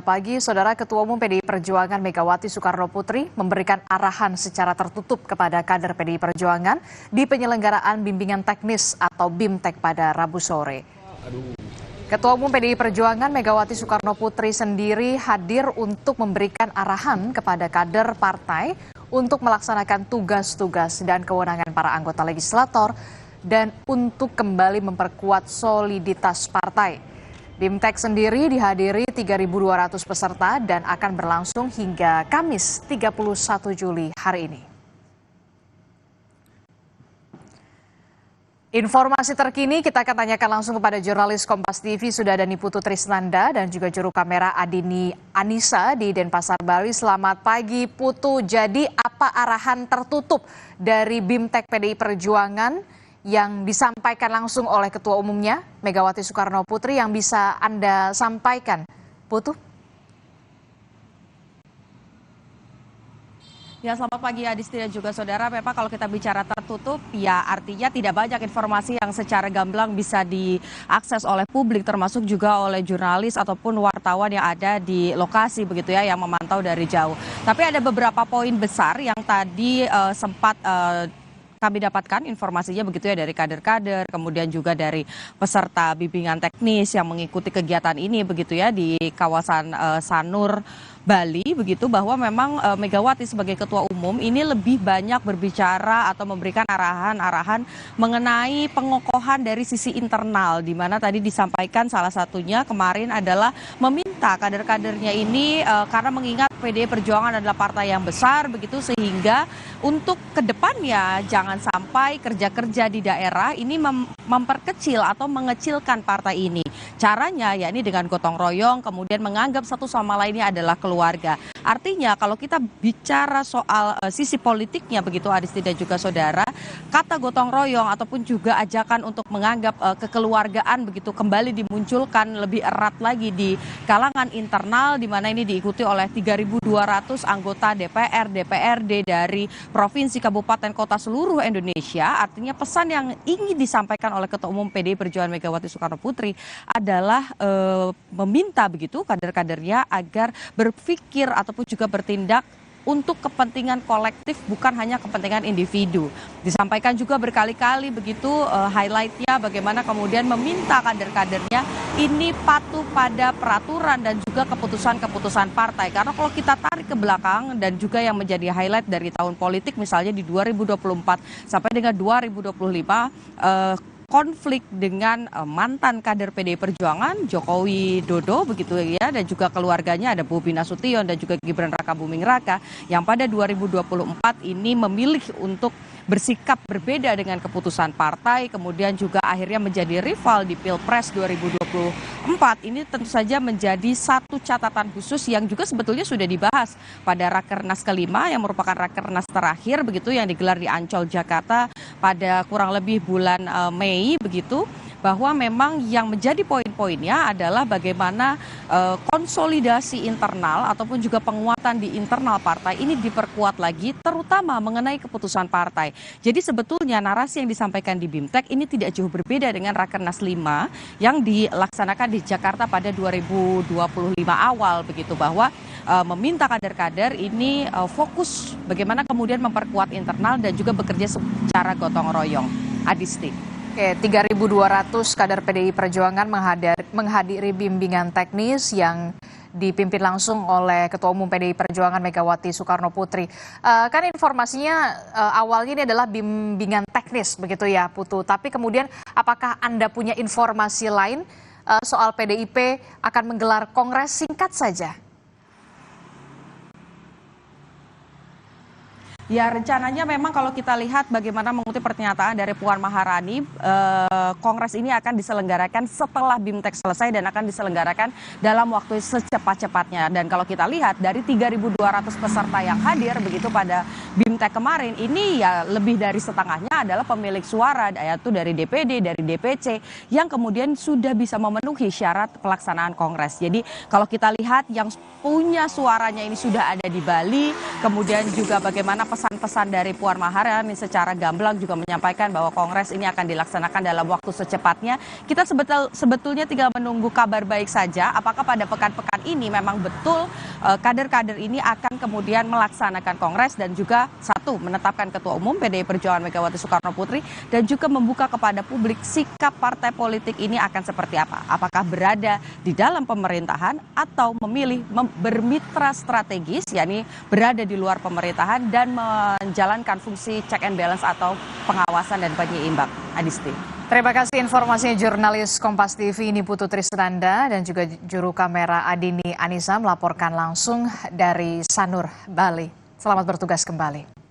pagi, Saudara Ketua Umum PDI Perjuangan Megawati Soekarnoputri memberikan arahan secara tertutup kepada kader PDI Perjuangan di penyelenggaraan bimbingan teknis atau BIMTEK pada Rabu sore. Ketua Umum PDI Perjuangan Megawati Soekarnoputri sendiri hadir untuk memberikan arahan kepada kader partai untuk melaksanakan tugas-tugas dan kewenangan para anggota legislator dan untuk kembali memperkuat soliditas partai. BIMTEK sendiri dihadiri 3.200 peserta dan akan berlangsung hingga Kamis 31 Juli hari ini. Informasi terkini kita akan tanyakan langsung kepada jurnalis Kompas TV sudah ada Niputu Trisnanda dan juga juru kamera Adini Anissa di Denpasar, Bali. Selamat pagi Putu, jadi apa arahan tertutup dari BIMTEK PDI Perjuangan yang disampaikan langsung oleh Ketua Umumnya Megawati Soekarnoputri yang bisa Anda sampaikan, Putu? Ya, selamat pagi Adisti dan juga saudara. Memang kalau kita bicara tertutup, ya artinya tidak banyak informasi yang secara gamblang bisa diakses oleh publik, termasuk juga oleh jurnalis ataupun wartawan yang ada di lokasi begitu ya, yang memantau dari jauh. Tapi ada beberapa poin besar yang tadi sempat kami dapatkan informasinya begitu ya dari kader-kader, kemudian juga dari peserta bimbingan teknis yang mengikuti kegiatan ini begitu ya di kawasan Sanur, Bali begitu, bahwa memang Megawati sebagai Ketua Umum ini lebih banyak berbicara atau memberikan arahan-arahan mengenai pengokohan dari sisi internal, di mana tadi disampaikan salah satunya kemarin adalah meminta kader-kadernya ini karena mengingat PDI Perjuangan adalah partai yang besar begitu, sehingga untuk kedepannya jangan sampai kerja-kerja di daerah ini memperkecil atau mengecilkan partai ini. Caranya yakni dengan gotong royong, kemudian menganggap satu sama lainnya adalah keluarga. Artinya kalau kita bicara soal sisi politiknya begitu Adisti dan juga saudara, kata gotong royong ataupun juga ajakan untuk menganggap kekeluargaan begitu kembali dimunculkan lebih erat lagi di kalangan internal, di mana ini diikuti oleh 3.200 anggota DPR, DPRD dari provinsi, kabupaten, kota seluruh Indonesia. Artinya pesan yang ingin disampaikan oleh Ketua Umum PDI Perjuangan Megawati Soekarnoputri adalah meminta begitu kader-kadernya agar berpikir ataupun juga bertindak untuk kepentingan kolektif, bukan hanya kepentingan individu. Disampaikan juga berkali-kali begitu highlightnya bagaimana kemudian meminta kader-kadernya ini patuh pada peraturan dan juga keputusan-keputusan partai. Karena kalau kita tarik ke belakang dan juga yang menjadi highlight dari tahun politik misalnya di 2024 sampai dengan 2025, konflik dengan mantan kader PDI Perjuangan Jokowi Dodo begitu ya, dan juga keluarganya ada Bobi Nasution dan juga Gibran Rakabuming Raka yang pada 2024 ini memilih untuk bersikap berbeda dengan keputusan partai, kemudian juga akhirnya menjadi rival di Pilpres 2024. Ini tentu saja menjadi satu catatan khusus yang juga sebetulnya sudah dibahas pada Rakernas kelima yang merupakan Rakernas terakhir begitu yang digelar di Ancol, Jakarta pada kurang lebih bulan Mei begitu, bahwa memang yang menjadi poin-poinnya adalah bagaimana konsolidasi internal ataupun juga penguatan di internal partai ini diperkuat lagi, terutama mengenai keputusan partai. Jadi sebetulnya narasi yang disampaikan di BIMTEK ini tidak jauh berbeda dengan Rakernas 5 yang dilaksanakan di Jakarta pada 2025 awal begitu, bahwa meminta kader-kader ini fokus bagaimana kemudian memperkuat internal dan juga bekerja secara gotong royong. Adisti. Oke, 3.200 kader PDI Perjuangan menghadiri bimbingan teknis yang dipimpin langsung oleh Ketua Umum PDI Perjuangan Megawati Soekarnoputri. Kan informasinya awalnya ini adalah bimbingan teknis begitu ya Putu, tapi kemudian apakah Anda punya informasi lain soal PDIP akan menggelar kongres? Singkat saja. Ya, rencananya memang kalau kita lihat bagaimana mengutip pernyataan dari Puan Maharani, kongres ini akan diselenggarakan setelah BIMTEK selesai dan akan diselenggarakan dalam waktu secepat-cepatnya. Dan kalau kita lihat dari 3.200 peserta yang hadir begitu pada BIMTEK kemarin, ini ya lebih dari setengahnya adalah pemilik suara, yaitu dari DPD, dari DPC, yang kemudian sudah bisa memenuhi syarat pelaksanaan kongres. Jadi kalau kita lihat yang punya suaranya ini sudah ada di Bali, kemudian juga bagaimana pesan-pesan dari Puan Maharani secara gamblang juga menyampaikan bahwa Kongres ini akan dilaksanakan dalam waktu secepatnya. Kita sebetulnya tinggal menunggu kabar baik saja, apakah pada pekan-pekan ini memang betul kader-kader ini akan kemudian melaksanakan Kongres dan juga satu, menetapkan Ketua Umum PDI Perjuangan Megawati Soekarno Putri dan juga membuka kepada publik sikap partai politik ini akan seperti apa. Apakah berada di dalam pemerintahan atau memilih bermitra strategis, yakni berada di luar pemerintahan dan menjalankan fungsi check and balance atau pengawasan dan penyeimbang. Adisti. Terima kasih informasinya jurnalis Kompas TV Niputu Trisnanda dan juga juru kamera Adini Anissa melaporkan langsung dari Sanur, Bali. Selamat bertugas kembali.